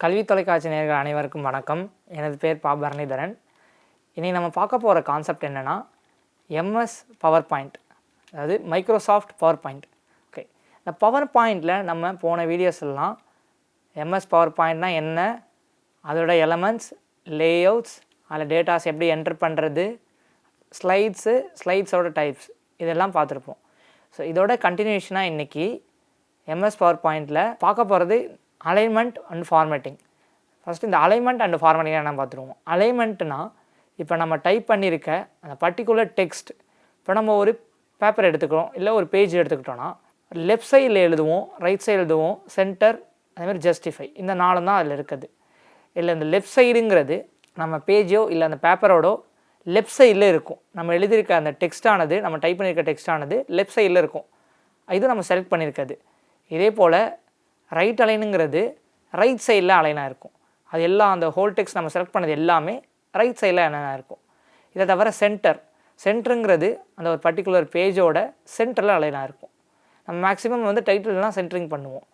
கல்வி தொலைக்காட்சி நேயர்கள் அனைவருக்கும் வணக்கம். எனது பேர் பா பரணிதரன். இனி நம்ம பார்க்க போகிற கான்செப்ட் என்னென்னா எம்எஸ் பவர் பாயிண்ட், அதாவது மைக்ரோசாஃப்ட் பவர் பாயிண்ட். ஓகே, இந்த பவர் பாயிண்டில் நம்ம போன வீடியோஸ்லாம் எம்எஸ் பவர் பாயிண்ட்னால் என்ன, அதோட எலமெண்ட்ஸ், லேஅவுட்ஸ், அதில் டேட்டாஸ் எப்படி என்டர் பண்ணுறது, ஸ்லைட்ஸோட டைப்ஸ் இதெல்லாம் பார்த்துருப்போம். ஸோ இதோட கண்டினியூஷனாக இன்றைக்கி எம்எஸ் பவர் பாயிண்டில் பார்க்க போகிறது அலைன்மெண்ட் அண்ட் ஃபார்மேட்டிங். ஃபஸ்ட்டு இந்த அலைன்மெண்ட் அண்ட் ஃபார்மேட்டிங் என்ன பார்த்துருவோம். அலைன்மெண்ட்னா இப்போ நம்ம டைப் பண்ணியிருக்க அந்த பர்டிகுலர் டெக்ஸ்ட், இப்போ நம்ம ஒரு பேப்பர் எடுத்துக்கிறோம், இல்லை ஒரு பேஜ் எடுத்துக்கிட்டோன்னா லெஃப்ட் சைடில் எழுதுவோம், ரைட் சைடு எழுதுவோம், சென்டர், அதேமாதிரி ஜஸ்டிஃபை, இந்த 4 தான் அதில் இருக்குது. இல்லை இந்த லெஃப்ட் சைடுங்கிறது நம்ம பேஜோ இல்லை அந்த பேப்பரோட லெஃப்ட் சைடில் இருக்கும். நம்ம எழுதியிருக்க அந்த டெக்ஸ்டானது, நம்ம டைப் பண்ணியிருக்க டெக்ஸ்டானது லெஃப்ட் சைடில் இருக்கும். இது நம்ம செலக்ட் பண்ணியிருக்காது. இதே போல் ரைட் அலைனுங்கிறது ரைட் சைடில் அலைனாக இருக்கும். அது எல்லாம் அந்த ஹோல் டெக்ஸ்ட் நம்ம செலக்ட் பண்ணது எல்லாமே ரைட் சைடில் அலைனாக இருக்கும். இதை தவிர சென்டருங்கிறது அந்த ஒரு பர்டிகுலர் பேஜோட சென்டரில் அலைனாக இருக்கும். நம்ம மேக்ஸிமம் வந்து டைட்டில்லாம் சென்டரிங் பண்ணுவோம்.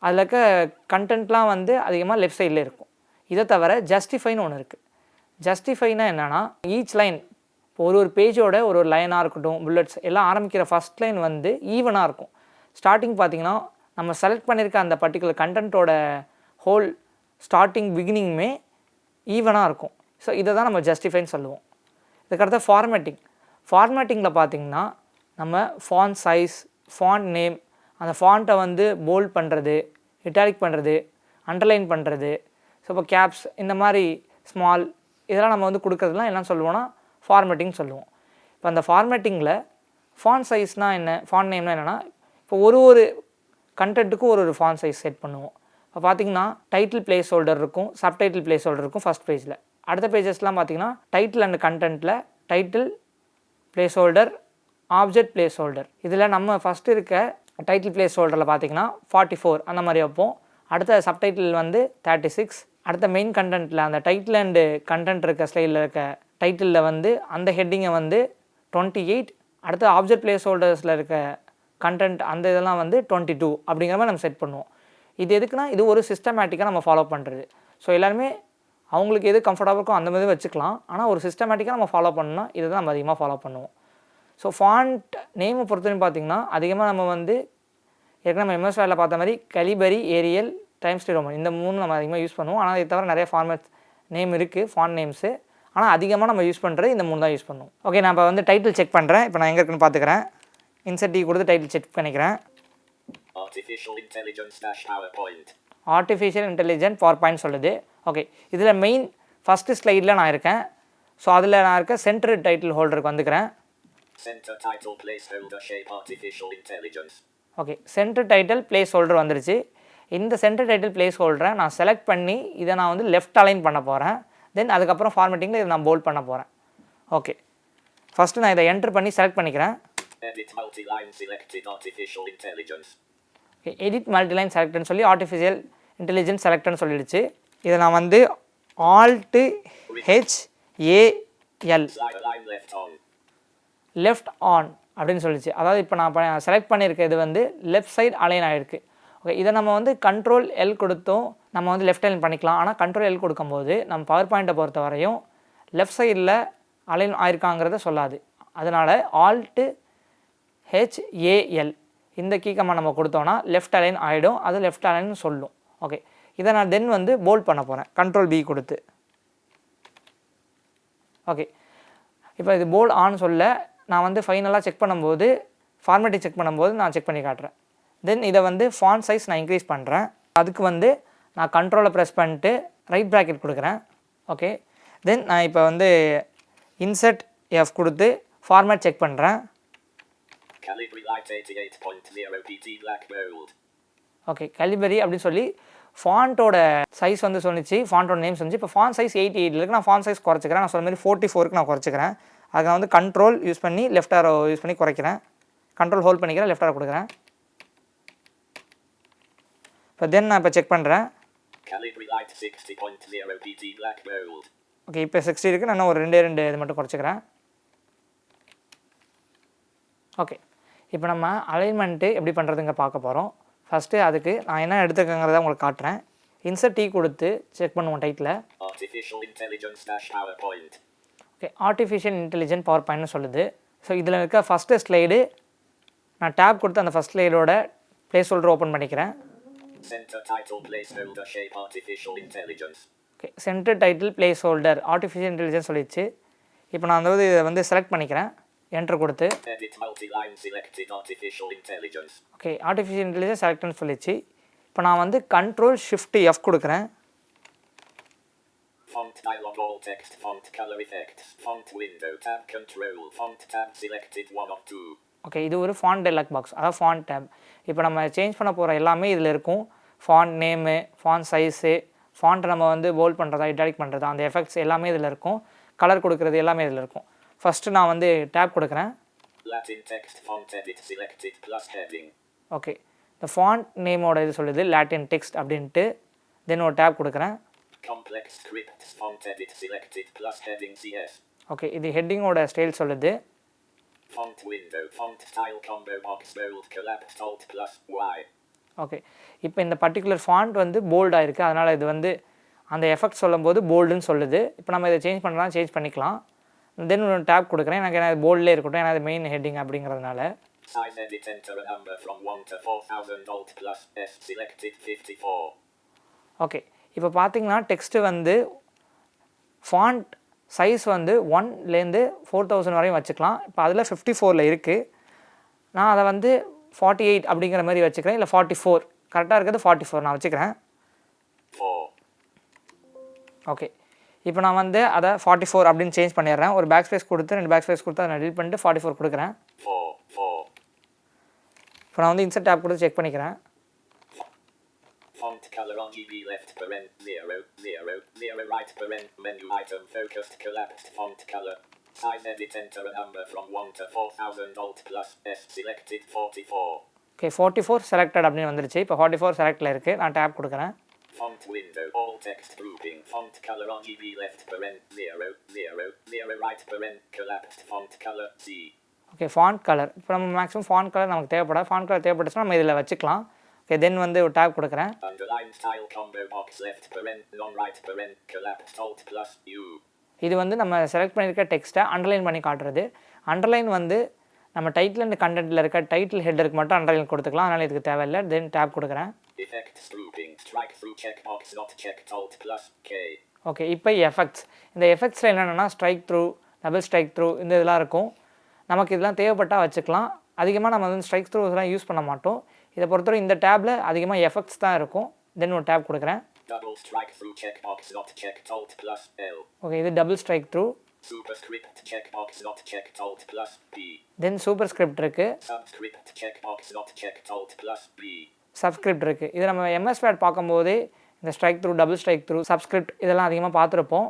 அதில் இருக்க கண்டென்ட்லாம் வந்து அதிகமாக லெஃப்ட் சைடில் இருக்கும். இதை தவிர ஜஸ்டிஃபைன்னு ஒன்று இருக்குது. ஜஸ்டிஃபைனா என்னென்னா ஈச் லைன், இப்போ ஒரு பேஜோட ஒரு லைனாக இருக்கட்டும், புல்லட்ஸ் எல்லாம் ஆரம்பிக்கிற ஃபஸ்ட் லைன் வந்து ஈவனாக இருக்கும். ஸ்டார்டிங் பார்த்திங்கன்னா நம்ம செலக்ட் பண்ணியிருக்க அந்த பர்டிகுலர் கண்டென்ட்டோட ஹோல் ஸ்டார்டிங் பிகினிங்குமே ஈவனாக இருக்கும். ஸோ இதை தான் நம்ம ஜஸ்டிஃபைன்னு சொல்லுவோம். இதுக்கடுத்த ஃபார்மேட்டிங்கில் பார்த்திங்கன்னா நம்ம ஃபாண்ட் சைஸ், ஃபாண்ட் நேம், அந்த ஃபாண்ட்டை வந்து போல்ட் பண்ணுறது, இட்டாலிக் பண்ணுறது, அண்டர்லைன் பண்ணுறது, ஸோ இப்போ கேப்ஸ், இந்த மாதிரி ஸ்மால், இதெல்லாம் நம்ம வந்து கொடுக்குறதுலாம் என்ன சொல்லுவோம்னா ஃபார்மேட்டிங் சொல்லுவோம். இப்போ அந்த ஃபார்மேட்டிங்கில் ஃபாண்ட் சைஸ்னால் என்ன, ஃபாண்ட் நேம்னால் என்னென்னா, இப்போ ஒரு கண்டென்ட்டுக்கும் ஒரு ஃபாண்ட் சைஸ் செட் பண்ணுவோம். இப்போ பார்த்திங்கன்னா டைட்டில் பிளேஸ் ஹோல்டர் இருக்கும், சப்டைட்டில் பிளேஸ் ஹோல்டர் இருக்கும் ஃபஸ்ட் பேஜில். அடுத்த பேஜஸ்லாம் பார்த்திங்கன்னா டைட்டில் அண்ட் கண்டென்ட்டில் title placeholder, object placeholder. இதில் நம்ம ஃபஸ்ட்டு இருக்க டைட்டில் பிளேஸ் ஹோல்டரில் பார்த்திங்கன்னா 44 அந்த மாதிரி வைப்போம். அடுத்த சப்டைட்டில் வந்து 36. அடுத்த மெயின் கண்டென்ட்டில் அந்த டைட்டில் அண்டு கண்டென்ட் இருக்க ஸ்லைடில் இருக்க டைட்டிலில் வந்து அந்த ஹெட்டிங்கை வந்து 28. அடுத்த ஆப்ஜெக்ட் பிளேஸ் ஹோல்டர்ஸில் இருக்க கண்டென்ட் அந்த இதெல்லாம் வந்து 22 அப்படிங்கிற மாதிரி நம்ம செட் பண்ணுவோம். இது எதுக்குன்னா இது ஒரு சிஸ்டமேட்டிக்காக நம்ம ஃபாலோ பண்ணுறது. ஸோ எல்லாருமே அவங்களுக்கு எது கம்ஃபர்டபுள் இருக்கோ அந்த மாதிரி வச்சுக்கலாம். ஆனால் ஒரு சிஸ்டமேட்டிக்காக நம்ம ஃபாலோ பண்ணோம்னா இதை தான் நம்ம அதிகமாக ஃபாலோ பண்ணுவோம். ஸோ ஃபாண்ட் நேமை பொறுத்தவரைக்கும் பார்த்திங்கன்னா அதிகமாக நம்ம வந்து ஏற்கனவே நம்ம எம்எஸ் வேர்டில் பார்த்த மாதிரி கலிபரி, ஏரியல், டைம்ஸ் நியூ ரோமன், இந்த 3 நம்ம அதிகமாக யூஸ் பண்ணுவோம். ஆனால் இதை தவிர நிறைய ஃபார்மேட் நேம் இருக்குது, ஃபாண்ட் நேம்ஸு. ஆனால் அதிகமாக நம்ம யூஸ் பண்ணுறது இந்த 3 தான் யூஸ் பண்ணுவோம். ஓகே, நான் இப்போ வந்து டைட்டில் செக் பண்ணுறேன். இப்போ நான் எங்கே இருக்குன்னு பார்த்துக்கிறேன். இன்சர்ட் டீ கொடுத்து டைட்டில் செக் பண்ணிக்கிறேன். ஆர்டிஃபிஷியல் இன்டெலிஜென்ட் பவர் பாயிண்ட் சொல்லுது. ஓகே, இதில் மெயின் ஃபஸ்ட்டு ஸ்லைடில் நான் இருக்கேன். ஸோ அதில் நான் இருக்க சென்டர் டைட்டில் ஹோல்டருக்கு வந்துக்கிறேன். Okay, centre title placeholder வந்துருச்சு. இந்த சென்டர் டைட்டில் பிளேஸ் ஹோல்டரை நான் செலக்ட் பண்ணி இதை நான் வந்து லெஃப்ட் அலைன் பண்ண போகிறேன். தென் அதுக்கப்புறம் ஃபார்மேட்டிங்கில் இதை நான் போல்ட் பண்ண போகிறேன். ஓகே, ஃபஸ்ட்டு நான் இதை என்டர் பண்ணி செலக்ட் பண்ணிக்கிறேன். எடிட் மல்டிலைன் செலக்ட்னு சொல்லி ஆர்டிஃபிஷியல் இன்டெலிஜென்ஸ் செலக்ட்னு சொல்லிடுச்சு. இதை நான் வந்து ALT-HAL லெஃப்ட் ஆன் அப்படின்னு சொல்லிச்சு. அதாவது இப்போ நான் செலக்ட் பண்ணியிருக்க இது வந்து லெஃப்ட் சைடு அலைன் ஆகிருக்கு. ஓகே, இதை நம்ம வந்து Ctrl-L கொடுத்தோம் நம்ம வந்து லெஃப்ட் அலைன் பண்ணிக்கலாம். ஆனால் Ctrl-L கொடுக்கும்போது நம்ம பவர் பாயிண்ட்டை பொறுத்த வரையும் லெஃப்ட் சைடில் அலைன் ஆயிருக்காங்கிறத சொல்லாது. அதனால் ALT-HAL இந்த கீ கமாண்ட் நம்ம கொடுத்தோன்னா லெஃப்ட் அலைன் ஆகிடும், அது லெஃப்ட் அலைன்னு சொல்லும். ஓகே, இதை நான் தென் வந்து போல்ட் பண்ண போகிறேன் Ctrl-B கொடுத்து. ஓகே, இப்போ இது போல்ட் ஆன் சொல்ல நான் வந்து ஃபைனலாக செக் பண்ணும்போது, ஃபார்மேட்டிங் செக் பண்ணும்போது நான் செக் பண்ணி காட்டுறேன். தென் இதை வந்து ஃபாண்ட் சைஸ் நான் இன்க்ரீஸ் பண்ணுறேன். அதுக்கு வந்து நான் கண்ட்ரோலை ப்ரெஸ் பண்ணிட்டு ரைட் ப்ராக்கெட் கொடுக்குறேன். ஓகே, தென் நான் இப்போ வந்து இன்சர்ட் F கொடுத்து ஃபார்மேட் செக் பண்ணுறேன். ஓகே, கலிபரி அப்படின்னு சொல்லி ஃபாண்ட்டோட சைஸ் வந்து சொன்னிச்சு, ஃபாண்ட்டோட நேம் சொன்னிச்சு. இப்போ ஃபாண்ட் சைஸ் 88 இருக்குது, நான் ஃபாண்ட் சைஸ் குறைச்சிக்கிறேன். நான் சொன்ன மாதிரி 44க்கு நான் குறைச்சிக்கிறேன். அதுக்கு நான் வந்து கண்ட்ரோல் யூஸ் பண்ணி லெஃப்ட் ஆரோ யூஸ் பண்ணி குறைக்கிறேன். கண்ட்ரோல் ஹோல்ட் பண்ணிக்கிறேன், லெஃப்ட் ஆரோ கொடுக்குறேன். இப்போ தென் நான் இப்போ செக் பண்ணுறேன். ஓகே, இப்போ 60 இருக்குது. நான் ஒரு 2 இது மட்டும் குறைச்சிக்கிறேன். ஓகே, இப்போ நம்ம அலைன்மெண்ட்டு எப்படி பண்ணுறதுங்க பார்க்க போகிறோம். ஃபஸ்ட்டு அதுக்கு நான் என்ன எடுத்துக்கங்கிறத உங்களுக்கு காட்டுறேன். இன்சர்ட் T கொடுத்து செக் பண்ணுவோம் title. Artificial Intelligence PowerPoint. Okay, artificial intelligent power பாயிண்ட்னு சொல்லுது. ஸோ இதில் இருக்க ஃபஸ்ட்டு ஸ்லைடு நான் டேப் கொடுத்து அந்த ஃபஸ்ட் ஸ்லைடோட ப்ளேஸ் ஹோல்டர் ஓப்பன் பண்ணிக்கிறேன். Center title placeholder shape artificial intelligence. Okay, centre title place holder artificial intelligence சொல்லிடுச்சு. இப்போ நான் வந்து இதை வந்து செலக்ட் பண்ணிக்கிறேன், என்டர் கொடுத்து. Edit multi-line selected artificial intelligence. Okay, artificial intelligence செலக்ட்னு சொல்லிடுச்சு. இப்போ நான் வந்து கண்ட்ரோல் ஷிஃப்ட் F கொடுக்குறேன். Font dialog all text font color effects font window tab control font tab selected 1 of 2. Okay, இது ஒரு ஃபாண்ட் டயலாக் பாக்ஸ், அதாவது ஃபாண்ட் டேப். இப்போ நம்ம சேஞ்ச் பண்ண போகிற எல்லாமே இதில் இருக்கும். ஃபாண்ட் நேமு, ஃபாண்ட் சைஸு, ஃபாண்ட்டை நம்ம வந்து போல்ட் பண்ணுறதா இட்டாலிக் பண்ணுறதா, அந்த எஃபெக்ட்ஸ் எல்லாமே இதில் இருக்கும். கலர் கொடுக்குறது எல்லாமே இதில் இருக்கும். ஃபஸ்ட்டு நான் வந்து டேப் கொடுக்குறேன். Latin text font edit selected plus heading. Okay, இந்த ஃபாண்ட் நேமோட இது சொல்லுது லாட்டின் டெக்ஸ்ட் அப்படின்ட்டு. தென் ஒரு டேப் கொடுக்குறேன். Complex scripts font edit selected plus heading CS. Okay, இது ஹெட்டிங்கோட ஸ்டைல் சொல்லுது. Font window font style combo box bold collapsed alt plus Y. Okay, இப்போ இந்த பர்டிகுலர் ஃபாண்ட் வந்து போல்டாக இருக்குது, அதனால் இது வந்து அந்த எஃபெக்ட் சொல்லும்போது போல்டுன்னு சொல்லுது. இப்போ நம்ம இதை சேஞ்ச் பண்ணலாம், சேஞ்ச் பண்ணிக்கலாம். தென் ஒரு டேப் கொடுக்குறேன். எனக்கு என்ன போல்ட்லேயே இருக்கட்டும், ஏன்னா அது மெயின் ஹெட்டிங் அப்படிங்கிறதுனால. Size edit enter a number from 1 to 4000 alt plus S selected 54. Okay, இப்போ பார்த்தீங்கன்னா டெக்ஸ்ட்டு வந்து ஃபாண்ட் சைஸ் வந்து 1லேருந்து 4000 வரையும் வச்சுக்கலாம். இப்போ அதில் 54ல் இருக்குது. நான் அதை வந்து 48 அப்படிங்கிற மாதிரி வச்சுக்கிறேன், இல்லை 44 கரெக்டாக இருக்கிறது 44 நான் வச்சுக்கிறேன். ஓகே, இப்போ நான் வந்து அதை 44 அப்படின்னு சேஞ்ச் பண்ணிடுறேன். ஒரு பேக் ஸ்பேஸ் கொடுத்து 2 பேக் ஸ்பேஸ் கொடுத்து அதை நான் டெலிட் பண்ணிட்டு 44 கொடுக்குறேன். இப்போ நான் வந்து இன்சர்ட் டேப் கொடுத்து செக் பண்ணிக்கிறேன். Font color RGB left paren 0 0 0 right paren menu item focused collapsed font color size edit enter a number from 1 to 4000 alt plus S selected 44. Okay, 44 selected அப்படின்னு வந்துருச்சு. இப்போ 44 செலக்டில் இருக்குது. நான் டேப் கொடுக்குறேன். Font window all text grouping font color RGB left paren 0 0 0 right paren collapsed font color C. Okay, font colour இப்போ நம்ம maximum font colour நமக்கு தேவைப்படாது. ஃபாண்ட் கலர் தேவைப்பட்டுச்சுன்னா நம்ம இதில் வச்சுக்கலாம். ஓகே, தென் வந்து ஒரு டேப் கொடுக்குறேன். Underline style combo box left paren non right paren collapsed alt plus U. இது வந்து நம்ம செலக்ட் பண்ணியிருக்க டெக்ஸ்ட்டை அண்டர்லைன் பண்ணி காட்டுறது. அண்டர்லைன் வந்து நம்ம டைட்டில் அண்ட் கண்டென்ட்டில் இருக்க டைட்டில் ஹெட்டருக்கு மட்டும் அண்டர்லைன் கொடுத்துக்கலாம், அதனால் இதுக்கு தேவையில்லை. தென் டேப் கொடுக்குறேன். Effects grouping strike through checkbox not checked alt plus K. Okay, இப்போ எஃபெக்ட்ஸ். இந்த எஃபெக்ட்ஸில் என்னென்னா strike through, double strike through, இந்த இதெல்லாம் இருக்கும். நமக்கு இதெல்லாம் தேவைப்பட்டால் வச்சுக்கலாம். அதிகமாக நம்ம வந்து ஸ்ட்ரைக் த்ரூஸ்லாம் யூஸ் பண்ண மாட்டோம். இதை பொறுத்தவரை இந்த டேப்பில் அதிகமாக எஃபெக்ட்ஸ் தான் இருக்கும். தென் ஒரு டேப் கொடுக்குறேன். Double strike through checkbox not checked alt plus L. Okay, இது double strikethrough. Superscript checkbox not checked alt plus B. Then superscript இருக்குது. Subscript checkbox not checked alt plus B. Subscript இருக்குது. இது நம்ம MS Word பார்க்கும்போதே இந்த strikethrough, double strikethrough, subscript இதெல்லாம் அதிகமாக பார்த்துருப்போம்.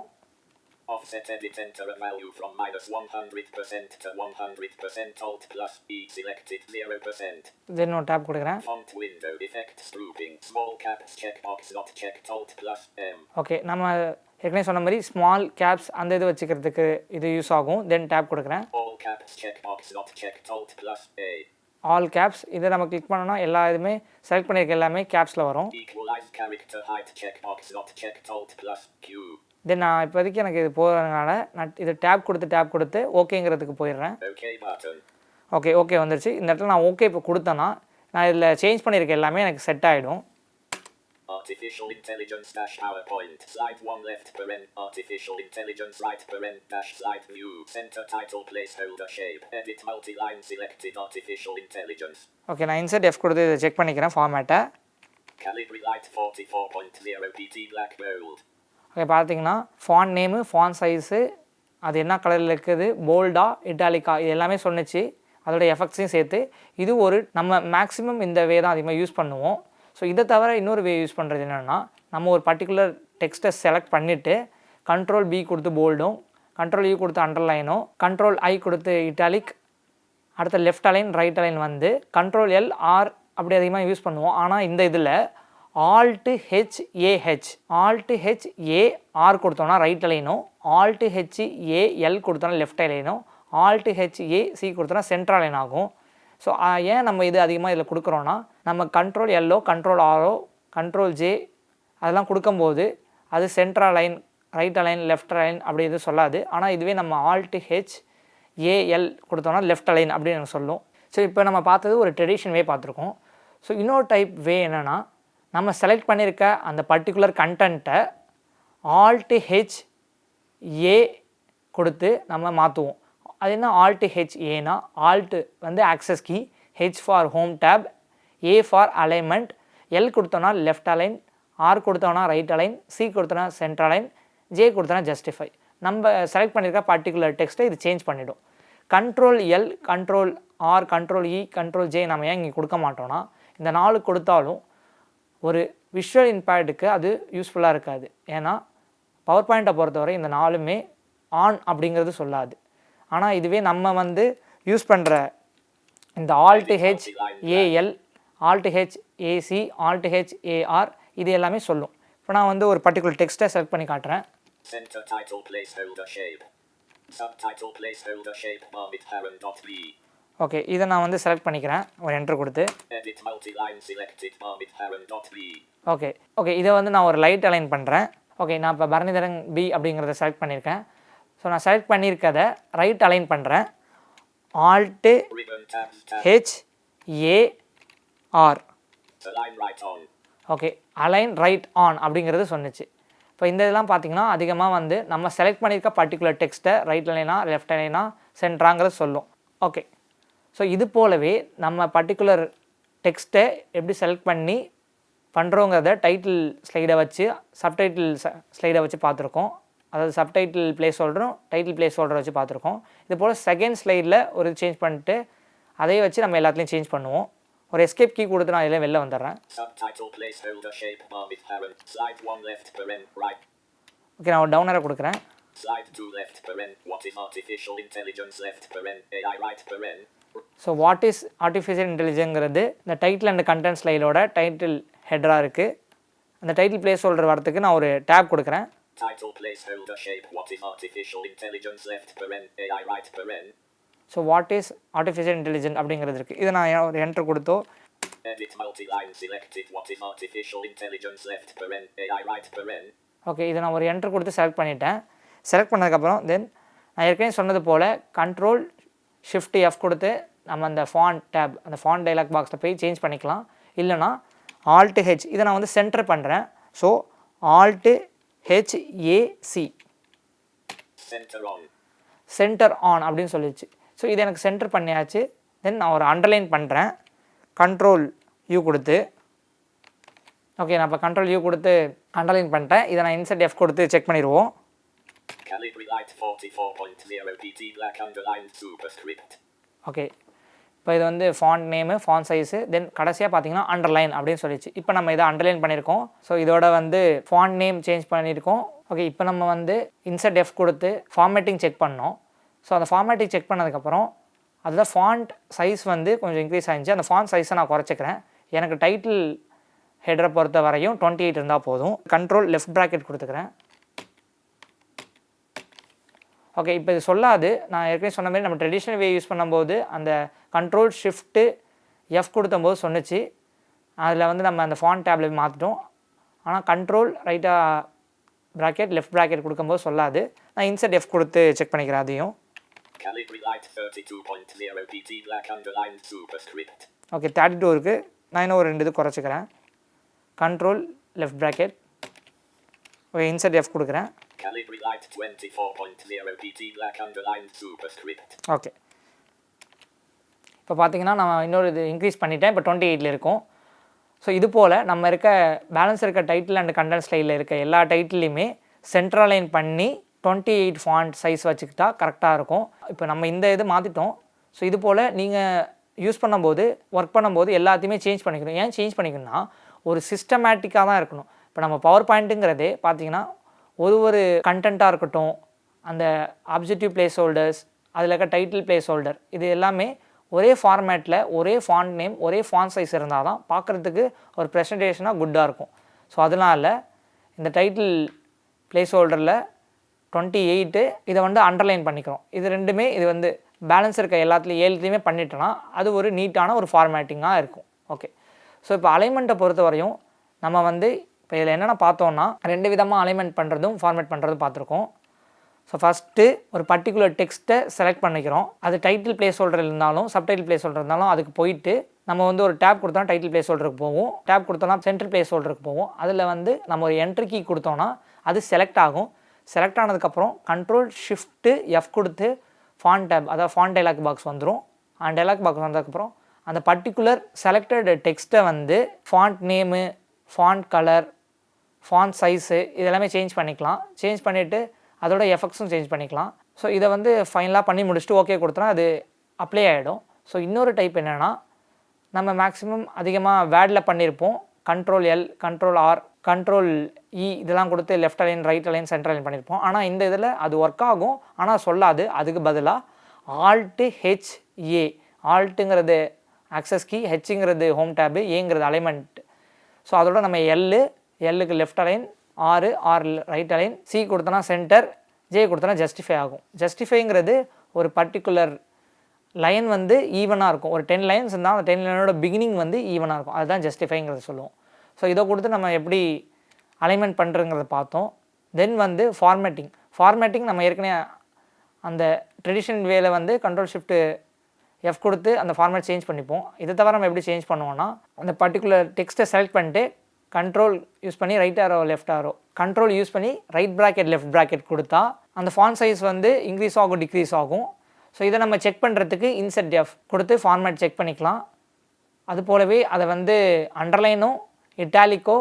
Offset edit enter a value from -100% to 100% alt plus E selected 0%. தென் ஒரு டேப் கொடுக்குறேன். Font window effects grouping small caps checkbox not checked alt plus M. Okay, நம்ம ஏற்கனவே சொன்ன மாதிரி small caps அந்த இது வச்சுக்கிறதுக்கு இது யூஸ் ஆகும். தென் டேப் கொடுக்குறேன். All caps checkbox not checked alt plus A. All caps இதை நம்ம கிளிக் பண்ணோன்னா எல்லா இதுவுமே செலக்ட் பண்ணியிருக்க எல்லாமே கேப்ஸில் வரும். Equalize character height checkbox not checked alt plus Q. தென் நான் இப்போதைக்கு எனக்கு இது போகிறதுனால நான் இது டேப் கொடுத்து ஓகேங்கிறதுக்கு போயிடுறேன். OK button. ஓகே வந்துருச்சு. இந்த இடத்துல நான் ஓகே இப்போ கொடுத்தேன்னா நான் இதில் சேஞ்ச் பண்ணியிருக்க எல்லாமே எனக்கு செட் ஆகிடும். Artificial intelligence dash PowerPoint slide 1 left paren artificial intelligence right paren dash slide view center title placeholder shape edit multi-line selected artificial intelligence. Okay, நான் இன்சர்ட் F கொடுத்து இதை செக் பண்ணிக்கிறேன் ஃபார்மேட்டை. Calibri light 44.0 pt black bold. Okay, பார்த்தீங்கன்னா font name, font size, அது என்ன கலரில் இருக்குது, போல்டா இட்டாலிக்கா இது எல்லாமே சொன்னிச்சு. அதோட எஃபெக்ட்ஸையும் சேர்த்து இது ஒரு நம்ம மேக்ஸிமம் இந்த வே தான் அதிகமாக யூஸ் பண்ணுவோம். ஸோ இதை தவிர இன்னொரு வே யூஸ் பண்ணுறது என்னென்னா நம்ம ஒரு பர்டிகுலர் டெக்ஸ்ட்டை செலக்ட் பண்ணிவிட்டு கண்ட்ரோல் B கொடுத்து போல்டும், கண்ட்ரோல் U கொடுத்து அண்டர்லைனும், கண்ட்ரோல் I கொடுத்து இட்டாலிக், அடுத்த லெஃப்ட் அலைன் ரைட் அலைன் வந்து கண்ட்ரோல் L R அப்படி அதிகமாக யூஸ் பண்ணுவோம். ஆனால் இந்த இதில் Alt H A R கொடுத்தோன்னா ரைட் அலைனும், Alt H A L கொடுத்தோன்னா லெஃப்ட் அலைனும், Alt H A C கொடுத்தோன்னா சென்ட்ரல் அலைன் ஆகும். ஸோ ஏன் நம்ம இது அதிகமாக இதில் கொடுக்குறோன்னா நம்ம கண்ட்ரோல் எல்லோ, கண்ட்ரோல் ஆரோ, கண்ட்ரோல் J அதெல்லாம் கொடுக்கும்போது அது central align, right align, left align அப்படி எதுவும் சொல்லாது. ஆனால் இதுவே நம்ம Alt H AL கொடுத்தோம்னா லெஃப்ட் அலைன் அப்படின்னு எனக்கு சொல்லும். ஸோ இப்போ நம்ம பார்த்தது ஒரு ட்ரெடிஷன் வே பார்த்துருக்கோம். ஸோ இன்னொரு டைப் வே என்னென்னா, நம்ம செலக்ட் பண்ணியிருக்க அந்த பர்டிகுலர் கண்டென்ட்டை Alt H A கொடுத்து நம்ம மாற்றுவோம். அது என்ன Alt H Aனா, Alt வந்து access key, H for home tab, A for alignment, L கொடுத்தோன்னா லெஃப்ட் அலைன், R கொடுத்தோன்னா ரைட் அலைன், C கொடுத்தோன்னா சென்ட்ரல் அலைன், J கொடுத்தோன்னா ஜஸ்டிஃபை. நம்ம செலக்ட் பண்ணியிருக்க பர்டிகுலர் டெக்ஸ்ட்டை இது சேஞ்ச் பண்ணிவிடும். Control L, control R, control E, control J நம்ம ஏன் இங்கே கொடுக்க மாட்டோம்னா, இந்த 4 கொடுத்தாலும் ஒரு விஷுவல் இம்பேக்ட்டுக்கு அது யூஸ்ஃபுல்லாக இருக்காது. ஏன்னா பவர் பாயிண்ட்டை பொறுத்தவரை இந்த 4மே ஆன் அப்படிங்கிறது சொல்லாது. ஆனால் இதுவே நம்ம வந்து யூஸ் பண்ணுற இந்த Alt H AL, Alt H AC, Alt H AR இது எல்லாமே சொல்லும். இப்போ நான் வந்து ஒரு பர்டிகுலர் டெக்ஸ்ட்டை செலக்ட் பண்ணி காட்டுறேன். Center title placeholder shape. Subtitle placeholder shape Marmit Heron.b. Okay, இதை நான் வந்து செலக்ட் பண்ணிக்கிறேன் ஒரு என்ட்ரு கொடுத்து. Edit multi-line selected Marmit Heron.b. Okay இதை வந்து நான் ஒரு லைட் அலைன் பண்ணுறேன். ஓகே, நான் இப்போ பரணிதரன் B அப்படிங்கிறத செலக்ட் பண்ணியிருக்கேன். ஸோ நான் செலக்ட் பண்ணியிருக்கதை ரைட் அலைன் பண்ணுறேன். Alt H A R. Align right on. Okay, align right on அப்படிங்கிறது சொன்னிச்சு. இப்போ இந்த இதெல்லாம் பார்த்தீங்கன்னா அதிகமாக வந்து நம்ம செலக்ட் பண்ணியிருக்க பர்டிகுலர் டெக்ஸ்ட்டை ரைட் அலைனா, லெஃப்ட் அலைனா, சென்ட்ராங்கிறது சொல்லும். ஓகே, ஸோ இது போலவே நம்ம பர்டிகுலர் டெக்ஸ்ட்டை எப்படி செலக்ட் பண்ணி பண்ணுறோங்கிறத டைட்டில் ஸ்லைடை வச்சு, சப்டைட்டில் ஸ்லைடை வச்சு பார்த்துருக்கோம். அதாவது சப்டைட்டில் பிளேஸ் ஹோல்டரும் டைட்டில் பிளேஸ் ஹோல்டரை வச்சு பார்த்துருக்கோம். இது போல் செகண்ட் ஸ்லைடில் ஒரு சேஞ்ச் பண்ணிட்டு அதையே வச்சு நம்ம எல்லாத்துலேயும் சேஞ்ச் பண்ணுவோம். ஒரு எஸ்கேப் கீ கொடுத்து நான் இதில் வெளில வந்துடுறேன். ஓகே, நான் ஒரு டவுனரை கொடுக்குறேன். ஸோ வாட் இஸ் ஆர்டிஃபிஷியல் இன்டெலிஜென்ஸ்ங்கிறது இந்த டைட்டில் அண்ட் கண்டென்ட் ஸ்லைடோட டைட்டில் ஹெட்டராக இருக்குது. அந்த டைட்டில் பிளேஸ் ஹோல்டர் வரதுக்கு நான் ஒரு டேப் கொடுக்குறேன். Title placeholder shape. What is artificial intelligence left paren AI right paren. So what is artificial intelligence அப்படிங்கிறது இருக்குது. இதை நான் ஒரு என்ட்ரு கொடுத்தோ. Edit multi-line selected. What is artificial intelligence left paren AI right paren. Okay, இதை நான் ஒரு enter கொடுத்து செலக்ட் பண்ணிட்டேன். செலக்ட் பண்ணதுக்கப்புறம் தென் நான் ஏற்கனவே சொன்னது போல் கண்ட்ரோல் ஷிஃப்ட் F கொடுத்து நம்ம அந்த ஃபாண்ட் டேப், அந்த ஃபாண்ட் டைலாக் பாக்ஸில் போய் சேஞ்ச் பண்ணிக்கலாம். இல்லைனா Alt H, இதை நான் வந்து சென்டர் பண்ணுறேன். So Alt H A C, centre on அப்படின்னு சொல்லிடுச்சு. ஸோ இது எனக்கு சென்டர் பண்ணியாச்சு. தென் நான் ஒரு அண்டர்லைன் பண்ணுறேன். கண்ட்ரோல் U கொடுத்து. ஓகே, நான் இப்போ கண்ட்ரோல் U கொடுத்து அண்டர்லைன் பண்ணிட்டேன். இதை நான் இன்சர்ட் F கொடுத்து செக் பண்ணிடுவோம். ஓகே, இப்போ இது வந்து ஃபாண்ட் நேமு, ஃபாண்ட் சைஸு, தென் கடைசியாக பார்த்தீங்கன்னா அண்டர்லைன் அப்படின்னு சொல்லிச்சு. இப்போ நம்ம இதை அண்டர்லைன் பண்ணியிருக்கோம். ஸோ இதோட வந்து ஃபாண்ட் நேம் சேஞ்ச் பண்ணியிருக்கோம். ஓகே, இப்போ நம்ம வந்து இன்சர்ட் F கொடுத்து ஃபார்மேட்டிங் செக் பண்ணோம். ஸோ அந்த ஃபார்மேட்டிங் செக் பண்ணதுக்கப்புறம் அதில் ஃபாண்ட் சைஸ் வந்து கொஞ்சம் இன்க்ரீஸ் ஆகிடுச்சு. அந்த ஃபாண்ட் சைஸை நான் குறைச்சிக்கிறேன். எனக்கு டைட்டில் ஹெடரை பொறுத்த வரையும் 28 இருந்தால் போதும். கண்ட்ரோல் லெஃப்ட் ப்ராக்கெட் கொடுத்துக்கிறேன். ஓகே, இப்போ இது சொல்லாது. நான் ஏற்கனவே சொன்ன மாதிரி நம்ம ட்ரெடிஷ்னல் வே யூஸ் பண்ணும்போது அந்த கண்ட்ரோல் ஷிஃப்ட்டு F கொடுத்தம்போது சொன்னிச்சு. அதில் வந்து நம்ம அந்த ஃபாண்ட் டேப்ல மாற்றிட்டோம். ஆனால் கண்ட்ரோல் ரைட்டாக ப்ராக்கெட் லெஃப்ட் ப்ராக்கெட் கொடுக்கும்போது சொல்லாது. நான் இன்சர்ட் F கொடுத்து செக் பண்ணிக்கிறேன் அதையும். ஓகே, 32 இருக்குது. நான் இன்னும் ஒரு 2 இது குறைச்சிக்கிறேன். Control left bracket. Okay, insert F கொடுக்குறேன். ஓகே, இப்போ பார்த்தீங்கன்னா நான் இன்னொரு இது இன்க்ரீஸ் பண்ணிட்டேன். இப்போ 28 இருக்கும். ஸோ இது போல் நம்ம இருக்க பேலன்ஸ் இருக்க டைட்டில் அண்ட் கண்டென்ட் ஸ்லைடில் இருக்க எல்லா டைட்டிலையுமே சென்ட்ரலைன் பண்ணி 28 ஃபாண்ட் சைஸ் வச்சுக்கிட்டா கரெக்டாக இருக்கும். இப்போ நம்ம இந்த இது மாற்றிட்டோம். ஸோ இது போல் நீங்கள் யூஸ் பண்ணும்போது, ஒர்க் பண்ணும்போது எல்லாத்தையுமே சேஞ்ச் பண்ணிக்கணும். ஏன் சேஞ்ச் பண்ணிக்கணும்னா ஒரு சிஸ்டமேட்டிக்காக தான் இருக்கணும். இப்போ நம்ம பவர் பாயிண்ட்டுங்கிறதே பார்த்தீங்கன்னா ஒரு கண்டென்ட்டாக இருக்கட்டும், அந்த ஆப்ஜெக்டிவ் பிளேஸ் ஹோல்டர்ஸ், அதில் இருக்க டைட்டில் பிளேஸ் ஹோல்டர், இது எல்லாமே ஒரே ஃபார்மேட்டில் ஒரே ஃபாண்ட் நேம் ஒரே ஃபாண்ட் சைஸ் இருந்தால் தான் பார்க்குறதுக்கு ஒரு ப்ரெசன்டேஷனாக குட்டாக இருக்கும். ஸோ அதனால் இந்த டைட்டில் பிளேஸ் ஹோல்டரில் 28 இதை வந்து அண்டர்லைன் பண்ணிக்கிறோம். இது ரெண்டுமே இது வந்து பேலன்ஸ் இருக்க எல்லாத்துலேயும் 7த்துலேயுமே பண்ணிட்டோன்னா அது ஒரு நீட்டான ஒரு ஃபார்மேட்டிங்காக இருக்கும். ஓகே, ஸோ இப்போ அலைன்மெண்ட்டை பொறுத்த வரையும் நம்ம வந்து இப்போ இதில் என்னென்ன பார்த்தோன்னா 2 விதமாக அலைன்மெண்ட் பண்ணுறதும் ஃபார்மேட் பண்ணுறதும் பார்த்துருக்கோம். ஸோ ஃபஸ்ட்டு ஒரு பர்டிகுலர் டெக்ஸ்ட்டை செலக்ட் பண்ணிக்கிறோம். அது டைட்டில் பிளேஸ் ஹோல்டர் இருந்தாலும் சப்டைட்டில் பிளேஸ் ஹோல்டர் இருந்தாலும் அதுக்கு போயிட்டு நம்ம வந்து ஒரு டேப் கொடுத்தா டைட்டில் பிளேஸ் ஹோல்டருக்கு போகும், டேப் கொடுத்தோன்னா சென்ட்ரல் பிளேஸ் ஹோல்டருக்கு போகும். அதில் வந்து நம்ம ஒரு என்ட்ரி கீ கொடுத்தோன்னா அது செலக்ட் ஆகும். செலக்ட் ஆனதுக்கப்புறம் Ctrl+Shift+F கொடுத்து ஃபாண்ட் டேப், அதாவது ஃபாண்ட் டைலாக் பாக்ஸ் வந்துடும். அந்த டைலாக் பாக்ஸ் வந்ததுக்கப்புறம் அந்த பர்டிகுலர் செலக்டட் டெக்ஸ்ட்டை வந்து font name, font colour, font size இதெல்லாமே சேஞ்ச் பண்ணிக்கலாம். சேஞ்ச் பண்ணிவிட்டு அதோட எஃபெக்ட்ஸும் சேஞ்ச் பண்ணிக்கலாம். ஸோ இதை வந்து ஃபைனலாக பண்ணி முடிச்சுட்டு ஓகே கொடுத்தோன்னா அது அப்ளை ஆகிடும். ஸோ இன்னொரு டைப் என்னென்னா, நம்ம மேக்ஸிமம் அதிகமாக வேர்டில் பண்ணியிருப்போம். Ctrl+L, Ctrl+R, Ctrl+E இதெல்லாம் கொடுத்து left align, right align, centre align பண்ணியிருப்போம். ஆனால் இந்த இதில் அது ஒர்க் ஆகும், ஆனால் சொல்லாது. அதுக்கு பதிலாக Alt+H+A, ஆல்ட்டுங்கிறது ஆக்சஸ் கீ, ஹெச்ங்கிறது ஹோம் டேபு, ஏங்கிறது அலைன்மெண்ட். ஸோ அதோட நம்ம எல்லுக்கு left align, R right align, C கொடுத்தோன்னா சென்டர், ஜே கொடுத்தோன்னா ஜஸ்டிஃபை ஆகும். ஜஸ்டிஃபைங்கிறது ஒரு பர்டிகுலர் லைன் வந்து ஈவனாக இருக்கும். ஒரு 10 லைன்ஸ் இருந்தால் அந்த 10 லைனோட பிகினிங் வந்து ஈவனாக இருக்கும். அதுதான் ஜஸ்டிஃபைங்கிறத சொல்லுவோம். ஸோ இதை கொடுத்து நம்ம எப்படி அலைன்மெண்ட் பண்ணுறங்கிறத பார்த்தோம். தென் வந்து ஃபார்மேட்டிங் நம்ம ஏற்கனவே அந்த ட்ரெடிஷனல் வேல வந்து Ctrl+Shift+F கொடுத்து அந்த ஃபார்மேட் சேஞ்ச் பண்ணிப்போம். இதை தவிர நம்ம எப்படி சேஞ்ச் பண்ணுவோன்னா, அந்த பர்டிகுலர் டெக்ஸ்ட்டை செலக்ட் பண்ணிட்டு கண்ட்ரோல் யூஸ் பண்ணி right arrow left arrow, control use பண்ணி ரைட் ப்ராக்கெட் லெஃப்ட் ப்ராக்கெட் கொடுத்தா அந்த ஃபாண்ட் சைஸ் வந்து இன்க்ரீஸ் ஆகும், டிக்ரீஸ் ஆகும். ஸோ இதை நம்ம செக் பண்ணுறதுக்கு Insert+F கொடுத்து ஃபார்மேட் செக் பண்ணிக்கலாம். அது போலவே அதை வந்து அண்டர்லைனோ இட்டாலிக்கோ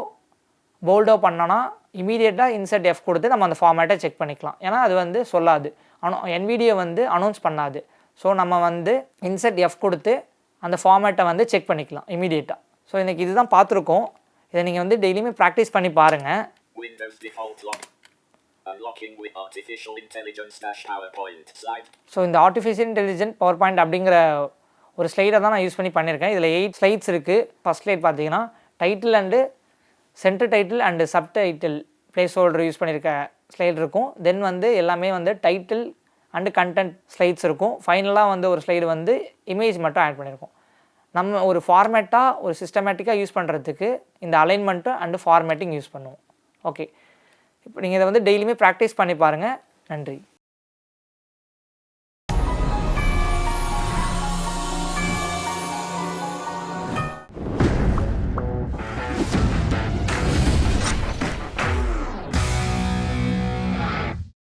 போல்டோ பண்ணோன்னா இமீடியட்டாக Insert+F கொடுத்து நம்ம அந்த ஃபார்மேட்டை செக் பண்ணிக்கலாம். ஏன்னா அது வந்து சொல்லாது, NVIDIA வந்து அனௌன்ஸ் பண்ணாது. ஸோ நம்ம வந்து Insert+F கொடுத்து அந்த ஃபார்மேட்டை வந்து செக் பண்ணிக்கலாம் இமீடியட்டாக. ஸோ இன்றைக்கி இதுதான் பார்த்துருக்கோம். இதை நீங்கள் வந்து டெய்லியுமே ப்ராக்டிஸ் பண்ணி பாருங்கள். Windows default lock. Unlocking with artificial intelligence PowerPoint slide. So இந்த ஆர்டிஃபிஷியல் இன்டெலிஜென்ட் பவர்பாயிண்ட் அப்படிங்கிற ஒரு ஸ்லைடை தான் நான் யூஸ் பண்ணி பண்ணியிருக்கேன். இதில் 8 ஸ்லைட்ஸ் இருக்குது. ஃபஸ்ட் ஸ்லைட் பார்த்தீங்கன்னா title and centre title and subtitle place holder use பண்ணியிருக்க ஸ்லைட் இருக்கும். தென் வந்து எல்லாமே வந்து டைட்டில் அண்டு கண்டென்ட் ஸ்லைட்ஸ் இருக்கும். ஃபைனலாக வந்து ஒரு ஸ்லைடு வந்து இமேஜ் மட்டும் ஆட் பண்ணியிருக்கோம். நம்ம ஒரு ஃபார்மேட்டாக ஒரு சிஸ்டமேட்டிக்காக யூஸ் பண்ணுறதுக்கு இந்த அலைன்மெண்ட்டு அண்டு ஃபார்மேட்டிங் யூஸ் பண்ணுவோம். ஓகே, இப்போ நீங்கள் இதை வந்து டெய்லியுமே ப்ராக்டிஸ் பண்ணி பாருங்கள். நன்றி.